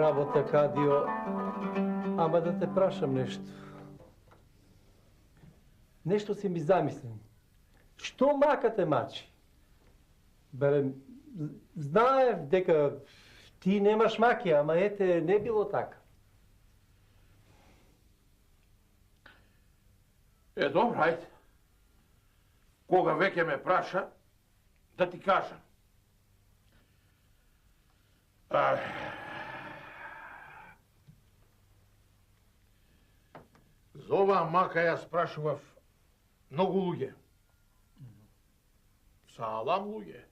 работа, Кадио. Ама да те прашам нешто. Нешто си ми замислен. Што макате мачи? Барем, знаев дека ти немаш маки, ама ете, не било така. Добро, ајде. Кога веќе ме праша, да ти кажам. За оваа мака ја спрашував многу луѓе. Салам луѓе.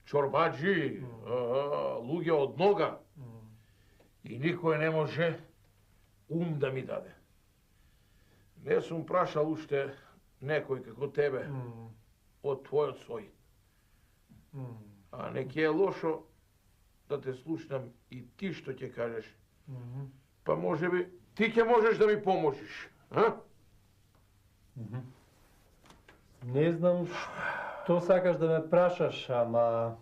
Чорбаджи, луѓе од нога. И никој не може да ми даде. Не сум прашал уште некој како тебе од твојот сој. А не ќе е лошо да те слушнам и ти што ќе кажеш. Па може би ти ќе можеш да ми поможеш, а? Не знам што сакаш да ме прашаш, ама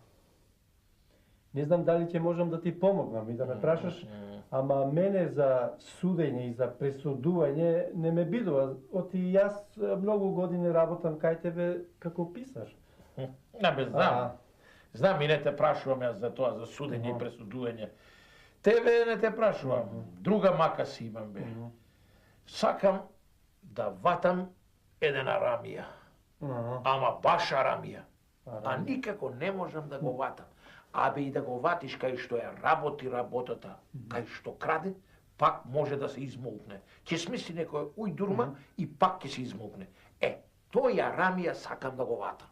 не знам дали ќе можам да ти помогнам и да ме прашаш, ама мене за судење и за пресудување не ме бидува. Оти јас многу години работам кај тебе како писар. Знам. Знам и не те прашувам јас за тоа, за судење и пресудување. Тебе не те прашувам. Друга мака си имам, бе. Сакам да ватам еден арамија. Ама баш арамија. А никако не можам да го ватам. Абе и да го ватиш кај што ја работи работата, кај што краде, пак може да се измолкне. Ќе смисли некој ујдурма и пак ќе се измолкне. Тој арамија сакам да го ватам.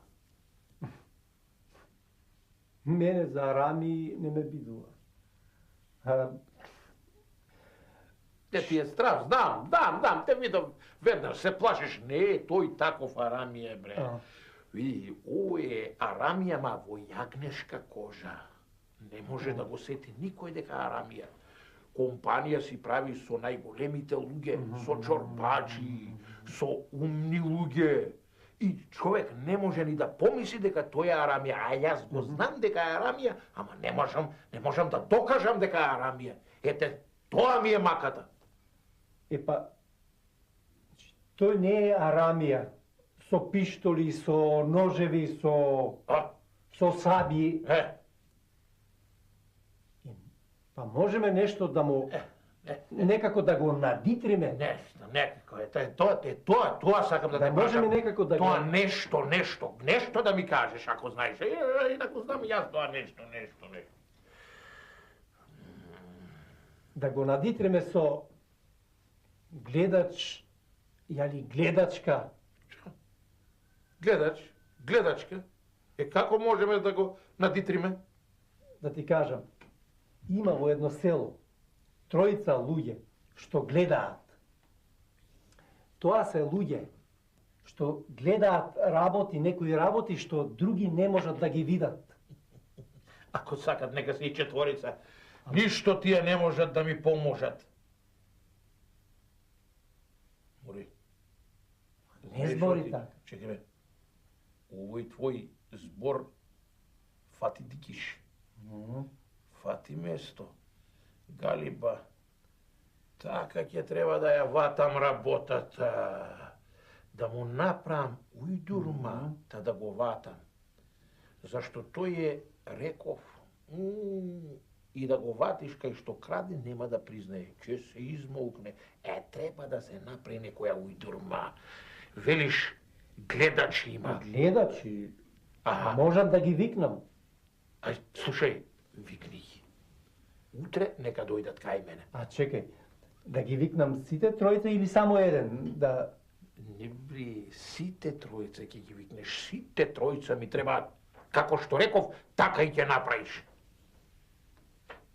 Мене за арами не ме бидува. Те ти е страв, знам, те видам, веднаш се плашиш. Не, тој таков арамија, бре. Види, ово е арамија, ма во јагнешка кожа. Не може да го сети никој дека арамија. Компанија си прави со најголемите луѓе, со чорбаджи, со умни луѓе. И човек не може ни да помисли дека тој е арамија, а јас го знам дека е арамија, ама не можам да докажам дека е арамија. Ете, тоа ми е маката. Епа, тој не е арамија. Со пиштоли, со ножеви, со саби. Па можеме нешто да му... Некако да го надитриме. Некако е. Тоа сакам да те прашам. Можеме некако да го... Тоа нешто да ми кажеш, ако знаеш. Инако знам јас тоа нешто. Да го надитриме со гледач, јали гледачка. Гледачка? Како можеме да го надитриме? Да ти кажам, има во едно село тројца луѓе што гледаат. Тоа се луѓе што гледаат некои работи што други не можат да ги видат. Ако сакат, нека се и четворица. Ништо тие не можат да ми поможат. Мори. Не збори така. Чекай бе. Овој твој збор фати дикиш. Фати место. Галиба. Така ќе треба да ја ватам работата. Да му направам ујдурма, да го ватам. Зашто тој е реков. И да го ватиш кај што краде, нема да признае. Ќе се измолкне. Треба да се направи некоја ујдурма. Велиш, гледачи има. Гледачи? Можам да ги викнам. Слушај, викни ги. Утре нека дојдат кај мене. Чекај, да ги викнам сите тројца или само еден? Не бри, сите тројца ќе ги викнеш. Сите тројца ми требаат. Како што реков, така и ќе направиш.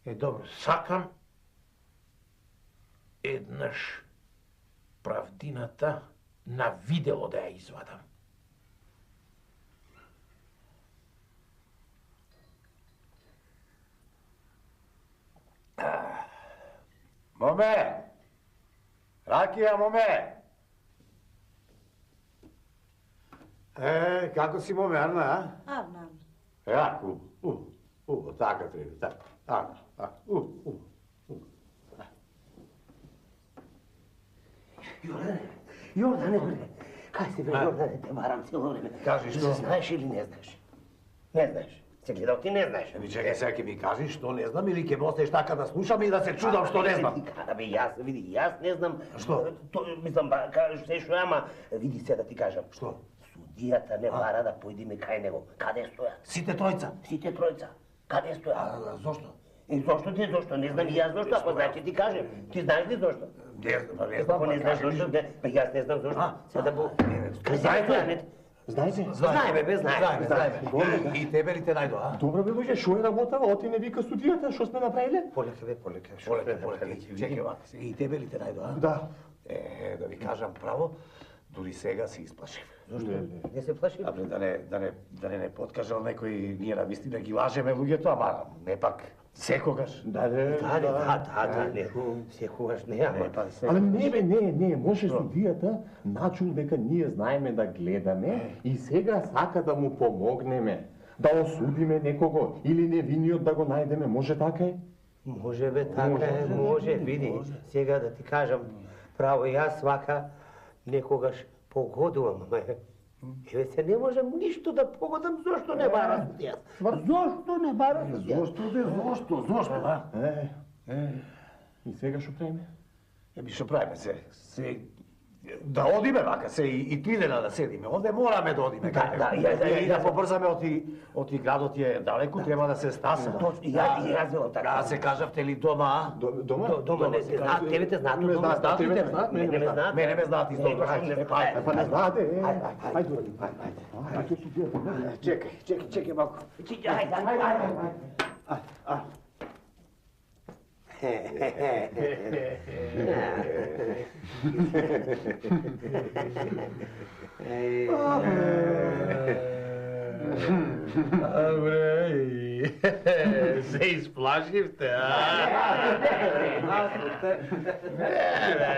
Добро. Сакам еднаш правдината на видело да ја извадам. Моме! Ракија, моме! Како си, моме, Арна, Арна. Јако, убаво, така треба, така, убаво. Jordane, kaj si bе, Jordane, te varam cijelo vreme. Kaži što? Znaš ili ne znaš? Ne znaš. Se gledao ti ne znaš. Evi čekaj, sad ke mi kažeš što ne znam ili ke mi ostaješ taka da slušam i da se čudam što ne znam. Kada bi jaz ne znam. Što? Mislim, ba, kažeš sve što ama, vidi se da ti kažem. Što? Sudijata ne vara da pojdime kaj nego. Kade stoja? Site trojca. Site trojca. Kade stoja? A zašto? I zašto ti zašto? Ne znam i ja zašto, ako znači ti kažem. Ti znaš li zašto? Ne znam, Ako ne znaš zašto, pa jaz ne znam zašto. Sada bo... Znajte? Znajte? Znajme, be, znajme. I tebe li te najdo, a? Добро бе, луѓе, шо е работава? Оти не вика студијата, шо сме направиле? Полека, бе, полека. Чекай, овака се. И тебе ли те найдо, а? Да. Да ви кажам право, дури сега се исплашив. Зашто? Не се плаши? Абе, да не подкажал некој, ние на вистина ги лажеме луѓето, ама не пак секогаш. Да, не. Секогаш не, ама... Але не бе, не, може судијата начул дека ние знаеме да гледаме и сега сака да му помогнеме, да осудиме некого или невиниот да го најдеме, може така е? Може бе, така е, може, види, сега да ти кажам право, јас свака некогаш погодувам, ама еве се не можам ништо да погодам, зошто не бара судија? Зошто не бара судија? Зошто, а? И сега шо правиме? Еби, шо правиме се? Да одиме вака се и 3 дена да седиме. Онде мораме да одиме. И да побрзаме оти градот е далеку, треба да се стаса. Точно, јас велам така. Да се кажавте ли дома, а? Дома не се знаат, тебе те знаат, Не знаат, дома тебе не знаат, мене не знаат. Мене ме знаат исто. Па не знаате, ајде, ајде судијата. Чекай малку. Се изплашивте, а?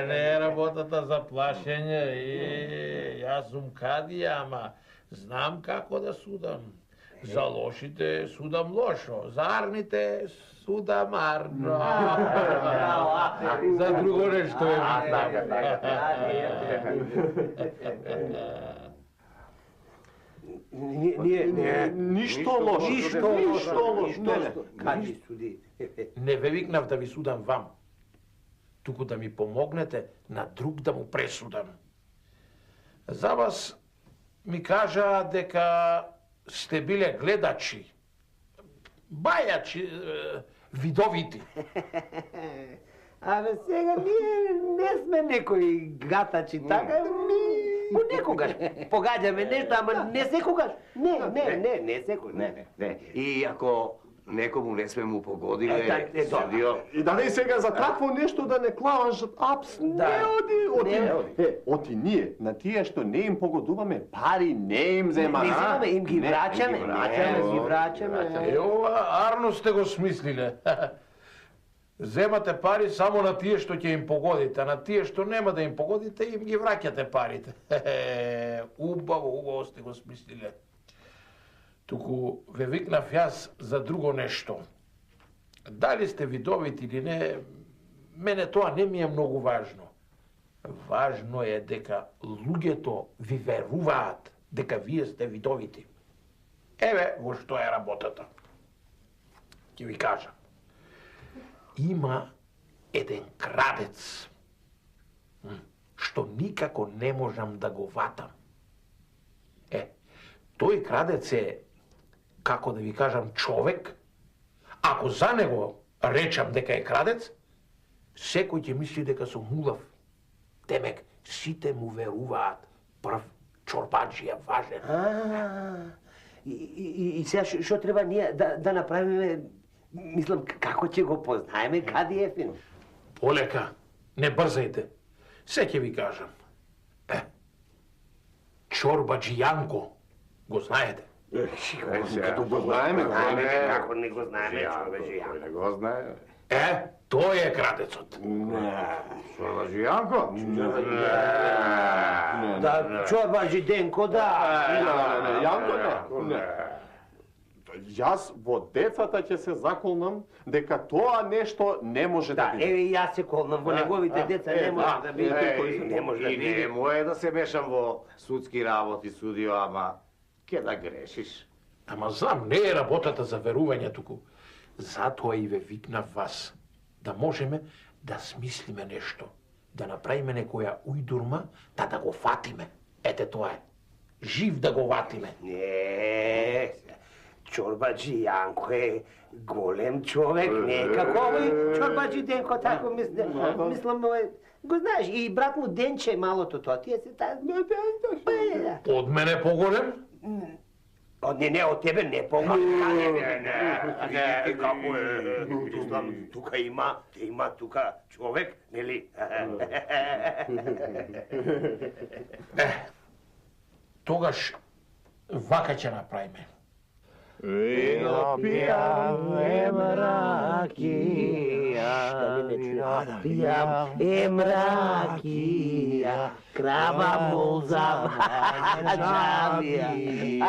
Не е работата за плашење. Јас сум кадија, ама знам како да судам. За лошите судам лошо, за арните судам арно. За друго нешто е. Ништо лошо. Кажи суди. Не ве викнав да ви судам вам, туку да ми помогнете на друг да му пресудам. За вас ми кажа дека сте биле гледачи, бајачи, видовити. Абе сега ние не сме некои гатачи, така? Понекогаш погаѓаме нешто, ама не секогаш. Не секогаш. Не. И ако некому не сме му погодиле, судио... И дали сега за такво нешто да не клаваш апс, не оди. Оти ние, на тие што не им погодуваме, пари не им земаме. Не земаме, им ги враќаме. Ова арно сте го смислиле. Земате пари само на тие што ќе им погодите, а на тие што нема да им погодите, им ги враќате парите. Убаво сте го смислиле. Туку ве викнав јас за друго нешто. Дали сте видовити или не, мене тоа не ми е многу важно. Важно е дека луѓето ви веруваат дека вие сте видовити. Еве во што е работата. Ќе ви кажам. Има еден крадец, што никако не можам да го ватам. Тој крадец е, како да ви кажам, човек. Ако за него речам дека е крадец, секој ќе мисли дека сум мулав. Демек, сите му веруваат. Прв чорбаджија важен. И сега што треба ние да направиме, мислам, како ќе го познаеме, каде е фин? Полека, не брзајте. Се ќе ви кажам. Чорбаджијанко, го знаете? Като го знаеме, Како не го знаеме, Чорбаджијанко? не го знае. Тој е крадецот. Чорбаджијанко? Да, Чорбаджи Денко, да. Јанко не. Јас во децата ќе се заколнам дека тоа нешто не може да биде. Еве јас се колнам во неговите деца не може да биде, кои не може да биде. Не мое да се мешам во судски работи, судио, ама ке да грешиш. Ама знам, не е работата за верување туку. Затоа и ве викнав вас, да можеме да смислиме нешто, да направиме некоја ујдурма, да го фатиме. Ете тоа е. Жив да го ватиме. Не, Чорбаджи Јанко е голем човек, не е како овој Чорбаджи Денко, тако мислам, го знаеш, и брат му Денче малото тоа, тие се таа... Од мене поголем? Не, од тебе не поголем. Не, како е, мислам, тука има тука човек, нели? Тогаш вака ќе направиме. Вино пијаме Пијам ракија, крава муза, джамија.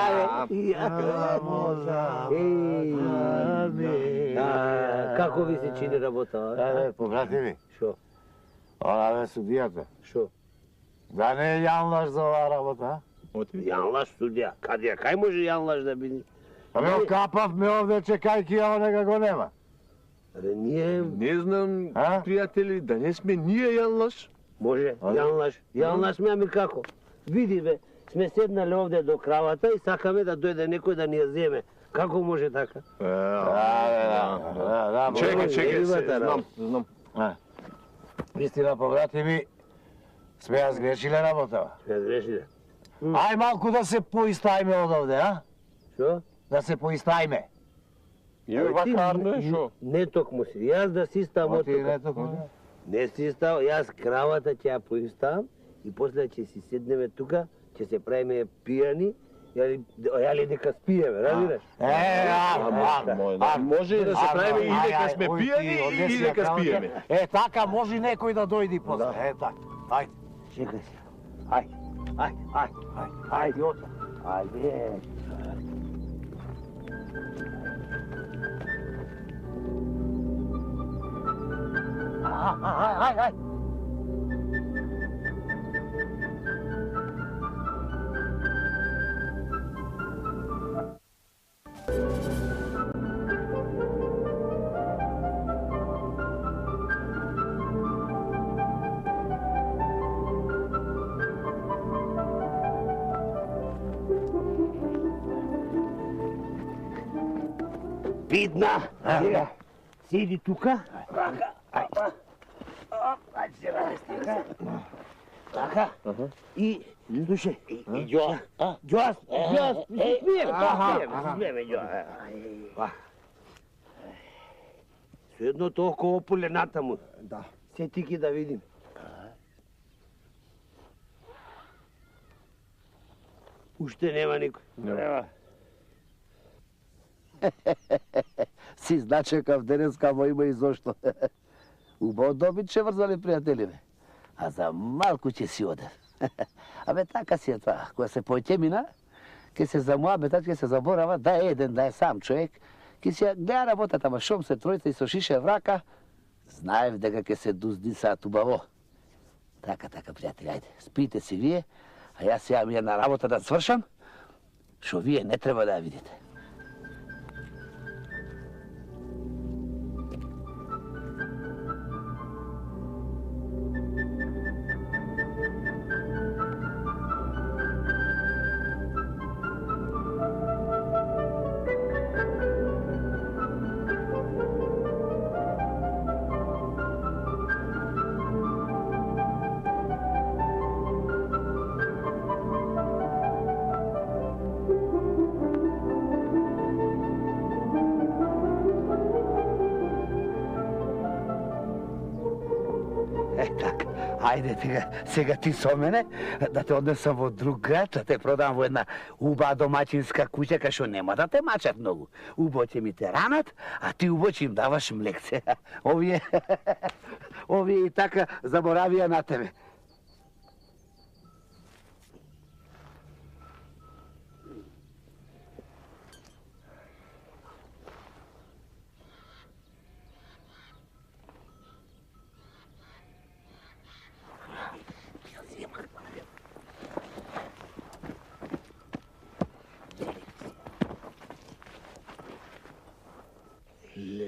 Како ви се чини работа? Побратими, Шо? она бе судијата. Шо? Да не е Јан Лаш за оваа работа, Јан Лаш судија. Кај може Јан Лаш да биде? а? Ме окапавме овде чекајки, а онега го нема. Ние... Не знам, А? пријатели, да не сме ние Јан Лаш? Може, Јан Лаш ме како? Види бе, сме седнали овде до кравата и сакаме да дојде некој да ни ја земе. Како може така? Да, Чекај, знам. знам. Истина, побратими, сме ја сгрешиле работава. Сме грешиле. Ај малку да се поистајме од овде, а? Шо? Да се поистајме. Ја вакарно е, шо? Не токму си, јас да систам од Оти не тука. току. Не систам, јас кравата ќе ја поиставам и после ќе си седнеме тука, ќе се правиме пијани, јали дека спиеме, разбираш? Може да се правиме и дека сме пијани и дека спиеме. Е, така може некој да дојди после. Е, така. Ајде. Чекај се. Ајде, ота. Ајде. Ај. Видна. Седи тука. Така. И слушај, Ѓо, смееме Ѓо. Со едно толкова полената му. Да. Се тики да видим. Уште нема никој. Нема. Си значекав денеска во има и зошто. Убаво добит ќе врзали пријателиве. А за малку ќе си одев. Абе така си е тоа. Кога се поќемина, ќе се замуабетат, ќе се заборава да е еден, да е сам човек. Ќе се гледа работата, ма шом се тројца и со шише врака, знаев дека ќе се дуздисаат убаво. Така, пријатели, ајде, спите си вие, а јас сега ми една работа да свршам, што вие не треба да ја видите. Ајде, сега ти со мене, да те однесам во друг град, да те продам во една убава домаќинска куќа, кај што нема да те мачат многу. Убаво ќе ми те ранат, а ти убаво ќе им даваш млекце. Овие и така заборавија на тебе.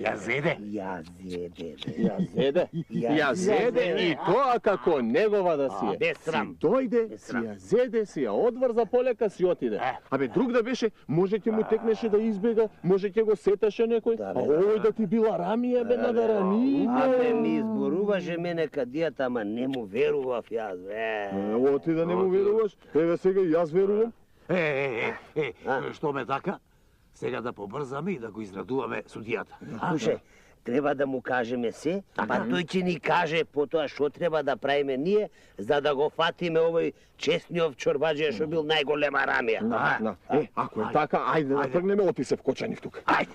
Јазеде. Јазеде и тоа како негова да си е. Без срам. Си дојде, си јазеде, си ја одврза полека, си отиде. Абе, друг да беше, може ќе му текнеше да избега, може ќе го сеташе некој, а овој да ти била Рамија, бе, на дарани. Абе, ми изборуваше мене кадијата, ама не му верував јас, бе. Ево ти да не му веруваш, еве сега и јас верувам. Што ме така? Сега да побрзаме и да го израдуваме судијата. Слушај, треба да му кажеме се, па тој ќе ни каже потоа што треба да правиме ние, за да го фатиме овој честниот чорбаџија што бил најголема Рамија. Ако е така, ајде да тргнеме, оти се вкочани тука. Ајде.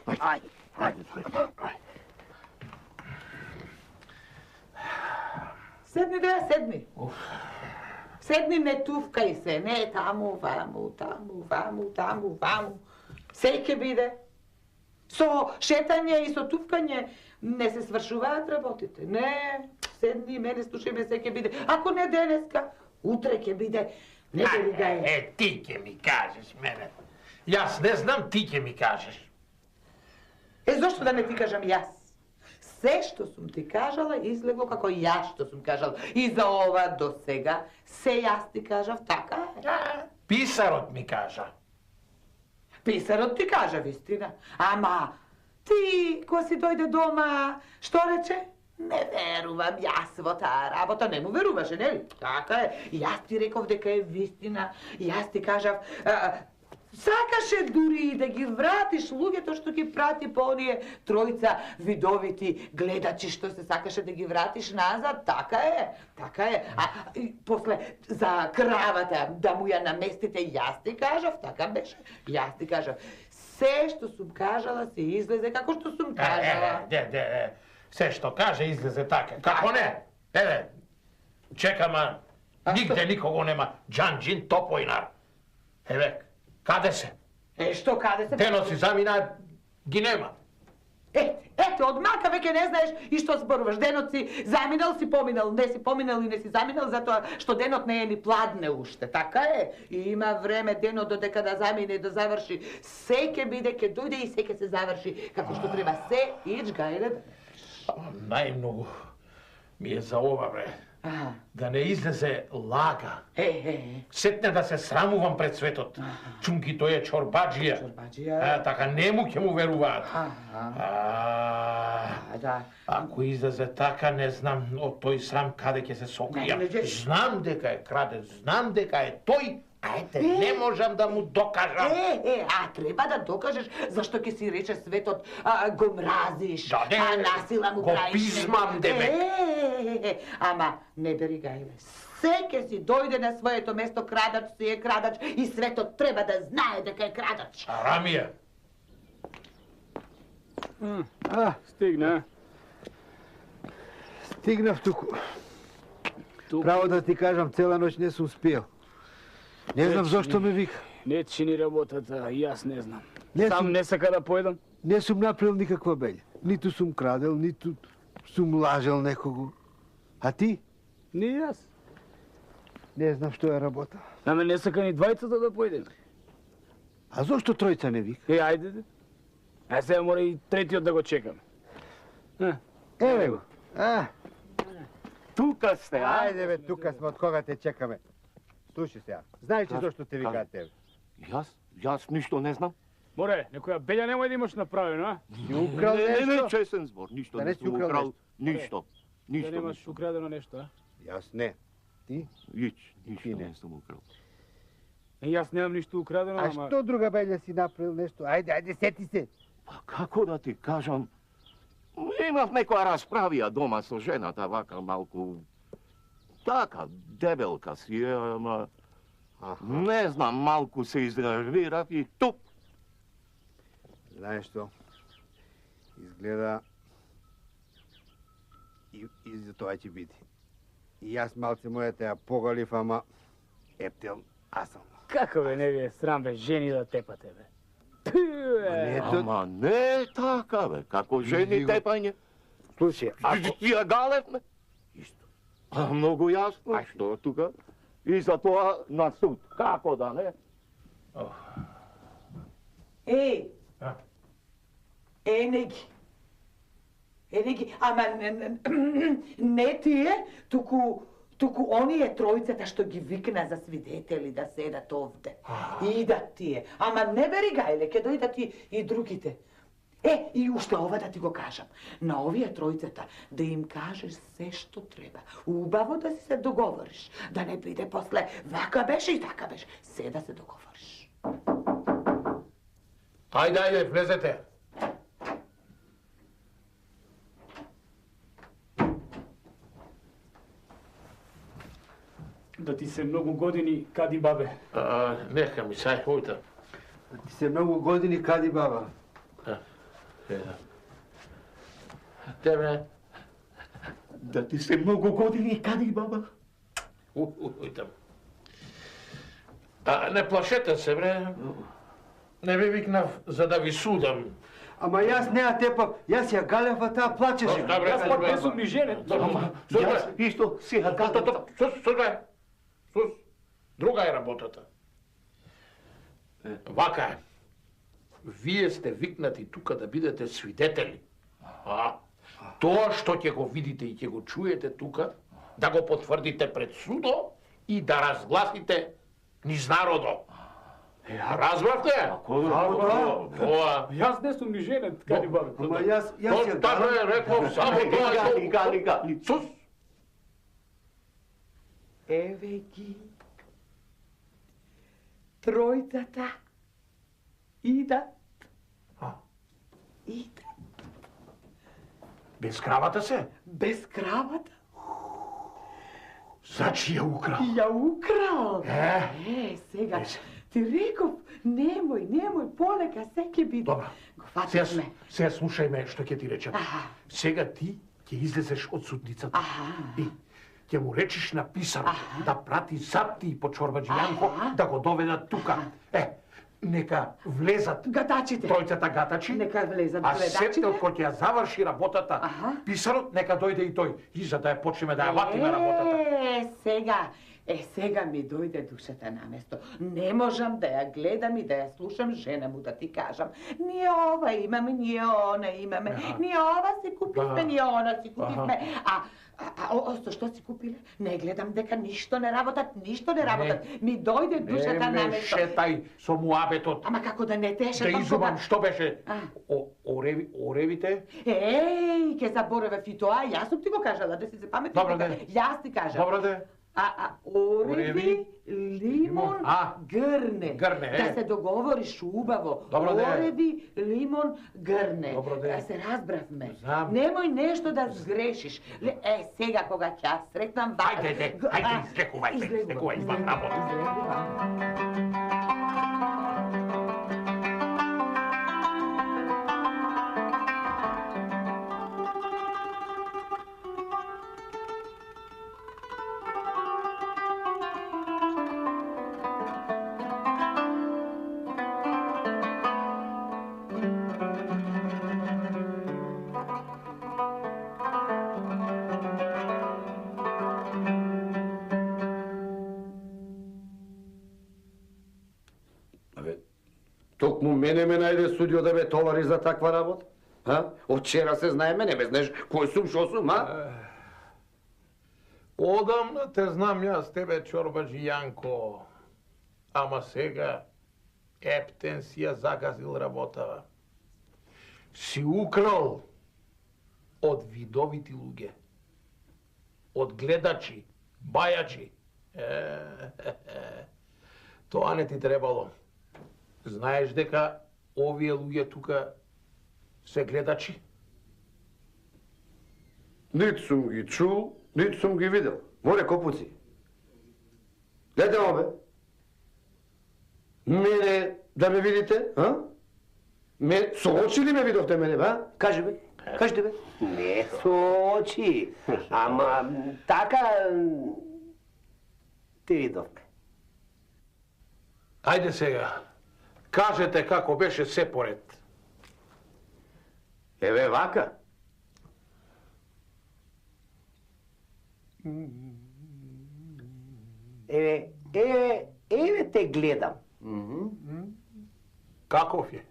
Седни да ја седни. Седни, не тувкај се, не таму, ваму. Сеј ќе биде. Со шетање и со тувкање не се свршуваат работите. Не, седни, мене слушај ме, сеј ќе биде. Ако не денеска, утре ќе биде. Не бери гај. Ти ќе ми кажеш мене. Јас не знам, ти ќе ми кажеш. Зошто да не ти кажам јас? Се што сум ти кажала излегло како јас што сум кажала. И за ова до сега се јас ти кажав, така е. Писарот ми кажа. Писарот ти кажа вистина. Ама ти кога си дојде дома, што рече? Не верувам јас во таа работа. Не му веруваше, нели? Така е. Јас ти реков дека е вистина. Јас ти кажав, сакаше дури и да ги вратиш луѓето што ги прати по оние тројца видовити гледачи што се сакаше да ги вратиш назад. Така е. А и после за кравата да му ја наместите, јас ти кажав, така беше. Јас ти кажав. Се што сум кажала се излезе како што сум кажала. Се што каже излезе така. Како не? Еве, чекама, нигде никого нема. Џанџин Топојнар. Еве, каде се? Што каде се? Денот си замина, ги нема. Ето, од мака веќе не знаеш и што зборуваш. Денот си заминал, си поминал, не си поминал и не си заминал, затоа што денот не е ни пладне уште. Така е. И има време денот додека да замине и да заврши. Се ќе биде, ќе дојде и се ќе се заврши. Како што треба се, ич гајле да не. Најмногу ми е за ова, бре. Да не излезе лага. Сетне да се срамувам пред светот. Чунки тој е чорбаџија. Така нему ќе му веруваат. Ако излезе така, не знам од тој срам каде ќе се сокријам. Знам дека е крадец, знам дека е тој, а ете, не можам да му докажам. Треба да докажеш, зашто ќе си рече светот, го мразиш, насила му правиш. Го пизмам, демек. Ама, не бери гајле. Се ќе си дојде на своето место, крадач си е крадач и светот треба да знае дека е крадач. Рамија. Стигна. Стигнав туку. Право да ти кажам, цела ноќ не сум спиел. Не знам зошто ме вика. Не чини работата, јас не знам. Сам не сака да поедам? Не сум направил никаква беља. Ниту сум крадел, ниту сум лажел некого. А ти? Не јас. Не знам што е работа. Аме не сака ни двајцата да поедеме. А зошто тројца не вика? Ајде. Сега мора и третиот да го чекаме. Еве го. Тука сте, Ајде бе, тука сме, од кога те чекаме. Слушай сега, знаеш ли зошто те викаат тебе? Јас ништо не знам. Море, некоја беља немој да имаш направено, а? Си украл нешто? Не, чесен збор, ништо не сум украл, ништо. Да немаш украдено нешто, а? Јас не. Ти? Ништо не сум украл. Јас немам ништо украдено, А ама... што друга беља си направил нешто? Ајде, сети се. Па како да ти кажам, имав некоја расправија дома со жената, вака малку... Така, дебелка си е, ама... Не знам, малку се изнервирав и туп. Знаеш што? Изгледа... И за тоа ќе биде. И јас малце мојата ја погалив, ама... Ептел, аз сам. Како бе, не ви е срам бе, жени да тепате бе? Ама не така бе, како жени тепање. Слушай, ако... Ти ја галевме? Исто. Многу јасно, што тука? И за тоа на суд. Како да не? Неги. Ама не тие, туку оние тројцата што ги викна за свидетели да седат овде. Идат тие. Ама не бери гајле, ќе дојдат и другите. И уште ова да ти го кажам. На овие тројцата да им кажеш се што треба. Убаво да си се договориш. Да не биде после вака беше и така беше. Се да се договориш. Ајде, влезете. Да ти се многу години, кади бабе? Нека ми сај, ојта. Да ти се многу години, кади баба? Тебе? Да ти се многу години, кади баба? Ојта. Не плашете се, бре. Не ви викнав за да ви судам. Ама јас неа тепак, јас ја галев, а таа плачеше. Јас пак не сум ни женен. Јас исто сега галев. Сус, друга е работата. Вака е. Вие сте викнати тука да бидете свидетели. Тоа што ќе го видите и ќе го чуете тука, да го потврдите пред судо и да разгласите низ народо. Разбравте? Тоа. Јас не сум ни женен, кади бабе. Ама јас ја Така е, реков само тоа. Гали. Сус. Еве ги. Тројцата идат. Идат. Без кравата се? Без кравата. Значи ја украл. Ја украл. Сега. Ти реков, немој, полека, се ќе биде. Добра. Го фативме. Сега слушај ме што ќе ти речем. Сега ти ќе излезеш од судницата. И ќе му речиш на писарот да прати Сапти по Чорбаџијанко да го доведат тука. Нека влезат гатачите. Тројцата гатачи. Нека влезат гледачите. А сетел кој ќе ја заврши работата, писарот нека дојде и тој. И за да ја почнеме да ја ватиме работата. Сега ми дојде душата на место. Не можам да ја гледам и да ја слушам жена му да ти кажам. Ние ова имаме, ние она имаме. Ние ова си купивме, ние она си купивме. Што си купиле? Не гледам дека ништо не работат. Ми дојде душата на место. Не шетај со муабетот. Ама како да не те шетам? Да изумам, што беше? Оревите? Ке заборавев и тоа, јас сум ти го кажала, да си се паметни. Добро де. Јас ти кажам. Добро де. Ореви, лимон, грне. Да се договориш убаво. Ореви, лимон, грне. Да се разбравме. Немој нешто да сгрешиш. Сега кога ќе ја сретнам... Ајде, излекувај изван работа. Токму мене ме најде судио да ме товари за таква работа? Од вчера се знае мене, ме знаеш кој сум, шо сум, Одамна те знам јас тебе, Чорбаџијанко. Ама сега Ептен си ја загазил работава. Си украл од видовити луѓе. Од гледачи, бајачи. Тоа не ти требало. Знаеш дека овие луѓе тука се гледачи? Нит сум ги чул, нит сум ги видел. Море копуци. Гледамо бе. Мене да ме видите, Со очи ли ме видовте мене, бе? Кажи бе. Кажете бе. Не со очи, ама така те видовме. Ајде сега. Кажете како беше се поред. Еве вака. Еве те гледам. Каков е?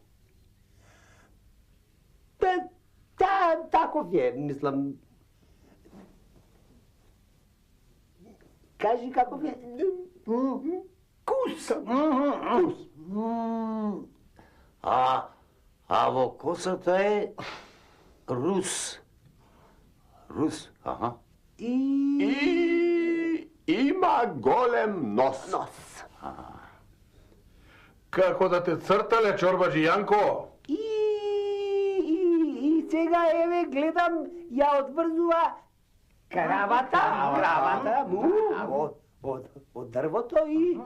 Та каков е, мислам... Кажи каков е? Кус. Кус. А во косата е рус. Рус, аха. И има голем нос. Нос. Како да те цртале, чорбаджи Јанко? И сега, еве, гледам, ја одврзува кравата му, од дрвото и...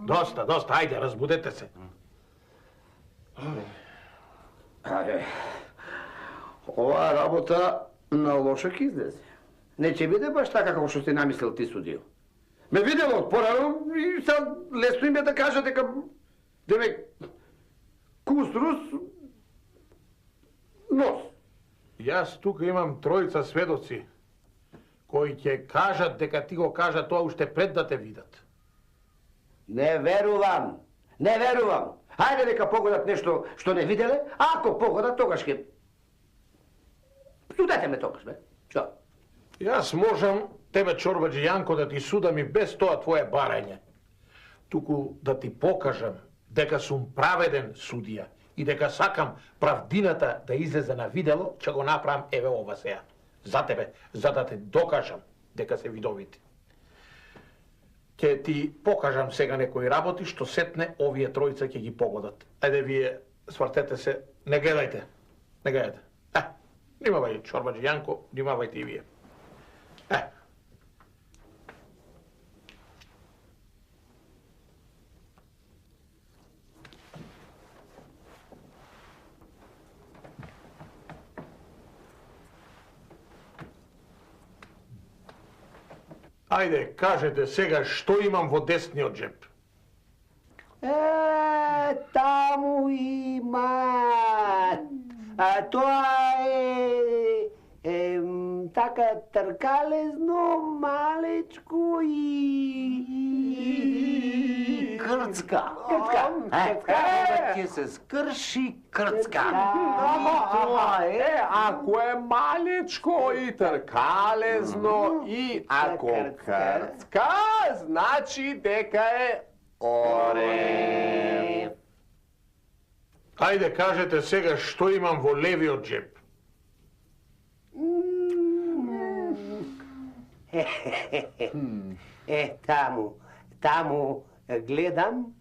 Доста, ајде, разбудете се. Оваа работа на лошо ќе излезе. Не ќе биде баш така како што си намислил ти, судио. Ме видело од порано и сад лесно им е да кажа дека девек кус рус нос. Јас тука имам тројца сведоци кои ќе кажат дека ти го кажа тоа уште пред да те видат. Не верувам. Хајде дека погодат нешто што не виделе, а ако погодат тогаш ќе... Судете ме тогаш, бе. Што? Јас можам тебе, чорбаджи Јанко, да ти судам и без тоа твое барање. Туку да ти покажам дека сум праведен судија и дека сакам правдината да излезе на видело, ќе го направам еве ова сега. За тебе, за да те докажам дека се видовити. Ќе ти покажам сега некои работи што сетне овие тројца ќе ги погодат. Ајде вие свртете се, не гледајте. Внимавај, чорбаджи Јанко, внимавајте и вие. Ајде, кажете сега што имам во десниот джеп. Таму има... Тоа е... така тркалезно, малечко и... Крцка. Ќе се скрши крцка. Тоа е, ако е малечко и тркалезно и ако крцка, значи дека е орев. Ајде, кажете сега што имам во левиот джеп. Таму гледам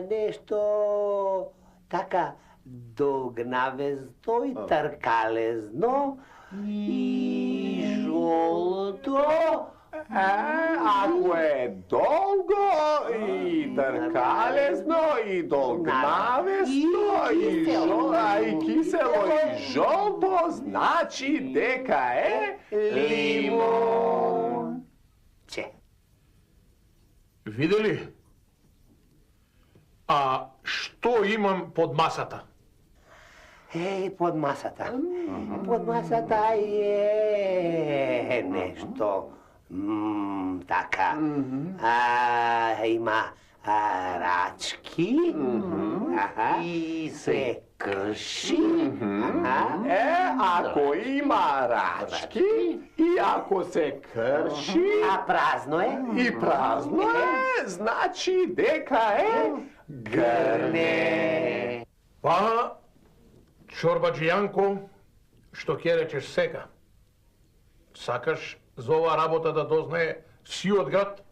нешто така долгнавезно и тркалезно и жолто. Ако е долго и тркалезно и долгнавесно и кисело и жолто, значи дека е лимон. Видели? А што имам под масата? Под масата. Под масата е нешто така. Има рачки и се крши. Ако има рачки и ако се крши... А празно е? И празно е, значи дека е грне. Па, чорбаджи Јанко, што ќе речеш сега? Сакаш за оваа работа да дознае сиот град?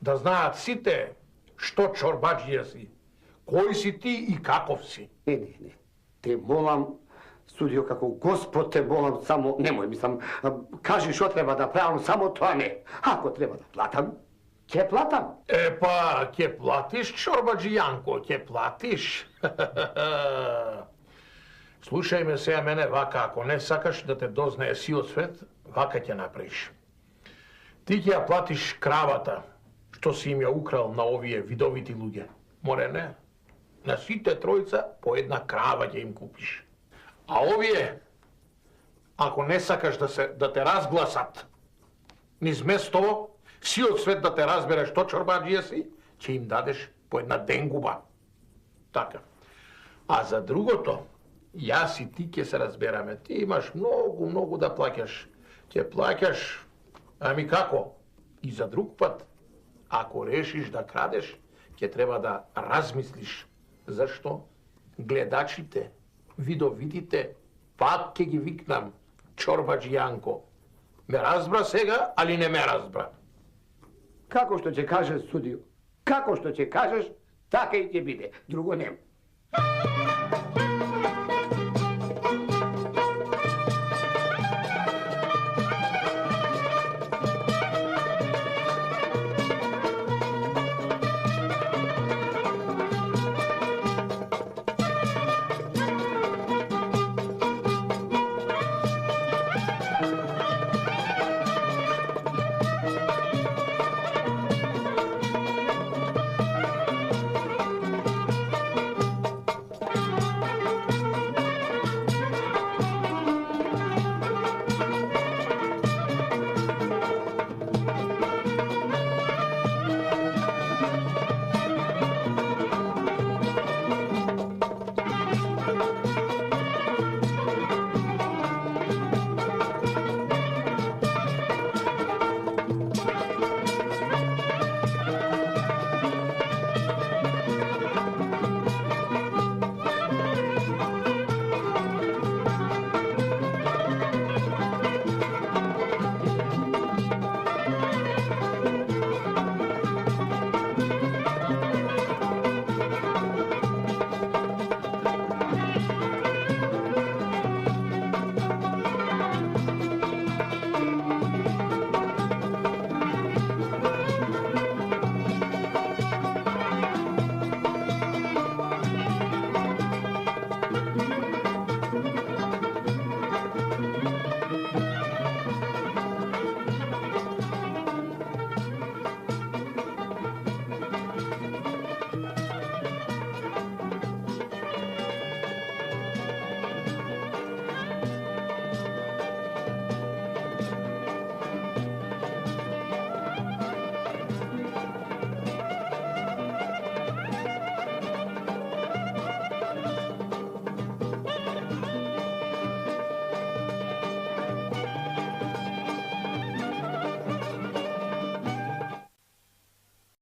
Да знаат сите што чорбаджија си, кој си ти и каков си? Не. Те молам, судио, како Господ те молам, само немој, мислам, кажи што треба да правам, само тоа не. Ако треба да платам, ќе платам. Па, ќе платиш, чорбаджи Јанко, ќе платиш. Слушај ме сега мене вака, ако не сакаш да те дознае сиот свет, вака ќе направиш. Ти ќе ја платиш кравата, што си им ја украл на овие видовити луѓе. Море не. На сите тројца по една крава ќе им купиш. А овие, ако не сакаш да те разгласат, низ место, сиот свет да те разбере што чорбаджија си, ќе им дадеш по една денгуба. Така. А за другото, Јас и ти ќе се разбераме. Ти имаш многу да плаќаш. Ќе плаќаш, ами како? И за друг пат, ако решиш да крадеш, ќе треба да размислиш. Зашто? Гледачите, видовидите, пак ќе ги викнам Чорбач Јанко. Ме разбра сега, али не ме разбра? Како што ќе кажеш, судио? Како што ќе кажеш, така и ќе биде. Друго нема.